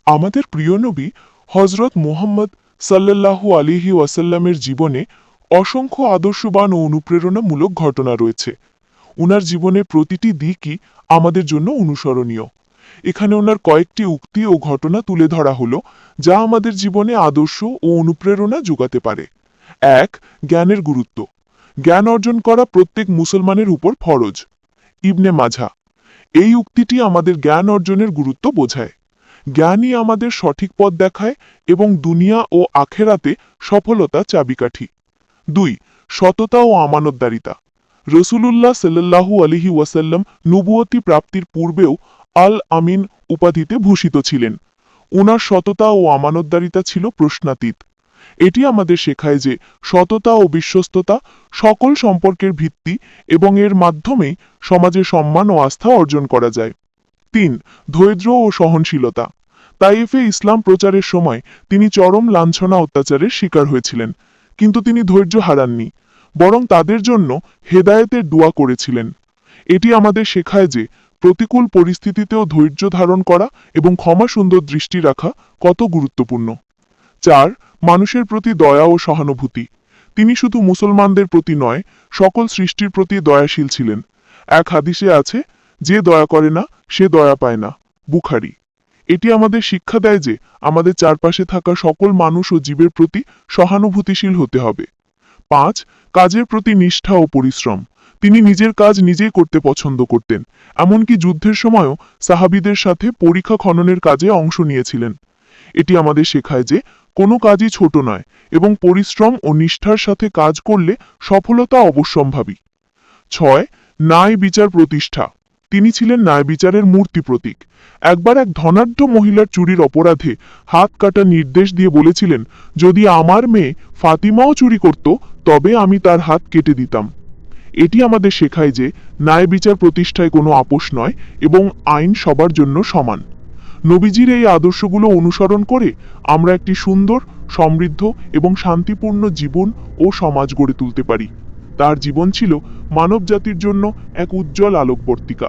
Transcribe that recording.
আমাদের প্রিয় নবী হজরত মুহাম্মদ সাল্লাল্লাহু আলাইহি ওয়াসাল্লামের জীবনে অসংখ্য আদর্শবান ও অনুপ্রেরণামূলক ঘটনা রয়েছে। উনার জীবনের প্রতিটি দিকই আমাদের জন্য অনুসরণীয়। এখানে ওনার কয়েকটি উক্তি ও ঘটনা তুলে ধরা হলো, যা আমাদের জীবনে আদর্শ ও অনুপ্রেরণা যোগাতে পারে। ১. জ্ঞানের গুরুত্ব। জ্ঞান অর্জন করা প্রত্যেক মুসলমানের উপর ফরজ। ইবনে মাঝা। এই উক্তিটি আমাদের জ্ঞান অর্জনের গুরুত্ব বোঝায়। জ্ঞানই আমাদের সঠিক পথ দেখায় এবং দুনিয়া ও আখেরাতে সফলতা চাবিকাঠি। ২. সততা ও আমানতদারিতা। রসুলুল্লাহ সাল্লাল্লাহু আলাইহি ওয়াসাল্লাম নবুয়তি প্রাপ্তির পূর্বেও আল আমিন উপাধিতে ভূষিত ছিলেন। উনার সততা ও আমানতদারিতা ছিল প্রশ্নাতীত। এটি আমাদের শেখায় যে সততা ও বিশ্বস্ততা সকল সম্পর্কের ভিত্তি এবং এর মাধ্যমেই সমাজে সম্মান ও আস্থা অর্জন করা যায়। ৩. ধৈর্য ও সহনশীলতা। তাইফে ইসলাম প্রচারের সময় তিনি চরম লাঞ্ছনা অত্যাচারের শিকার হয়েছিলেন, কিন্তু তিনি ধৈর্য হারাননি, বরং তাদের জন্য হেদায়েতের দোয়া করেছিলেন। এটি আমাদের শেখায় যে প্রতিকূল পরিস্থিতিতেও ধৈর্য ধারণ করা এবং ক্ষমা সুন্দর দৃষ্টি রাখা কত গুরুত্বপূর্ণ। ৪. মানুষের প্রতি দয়া ও সহানুভূতি। তিনি শুধু মুসলমানদের প্রতি নয়, সকল সৃষ্টির প্রতি দয়াশীল ছিলেন। এক হাদিসে আছে, যে দয়া করে না সে দয়া পায় না। বুখারী। এটি আমাদের শিক্ষা দেয় যে আমাদের চারপাশে থাকা সকল মানুষ ও জীবের প্রতি সহানুভূতিশীল হতে হবে। ৫. কাজের প্রতি নিষ্ঠা ও পরিশ্রম। তিনি নিজের কাজ নিজেই করতে পছন্দ করতেন, এমনকি যুদ্ধের সময়ও সাহাবীদের সাথে পরিখা খননের কাজে অংশ নিয়েছিলেন। এটি আমাদের শেখায় যে কোনো কাজই ছোট নয় এবং পরিশ্রম ও নিষ্ঠার সাথে কাজ করলে সফলতা অবশ্যম্ভাবী। ৬. ন্যায় বিচার প্রতিষ্ঠা। তিনি ছিলেন ন্যায় বিচারের মূর্তি প্রতীক। একবার এক ধনাঢ্য মহিলার চুরির অপরাধে হাত কাটার নির্দেশ দিয়ে বলেছিলেন, যদি আমার মেয়ে ফাতিমাও চুরি করত তবে আমি তার হাত কেটে দিতাম। এটি আমাদের শেখায় যে ন্যায় বিচার প্রতিষ্ঠায় কোনো আপোষ নয় এবং আইন সবার জন্য সমান। নবীজির এই আদর্শগুলো অনুসরণ করে আমরা একটি সুন্দর, সমৃদ্ধ এবং শান্তিপূর্ণ জীবন ও সমাজ গড়ে তুলতে পারি। তার জীবন ছিল মানব জাতির জন্য এক উজ্জ্বল আলোকবর্তিকা।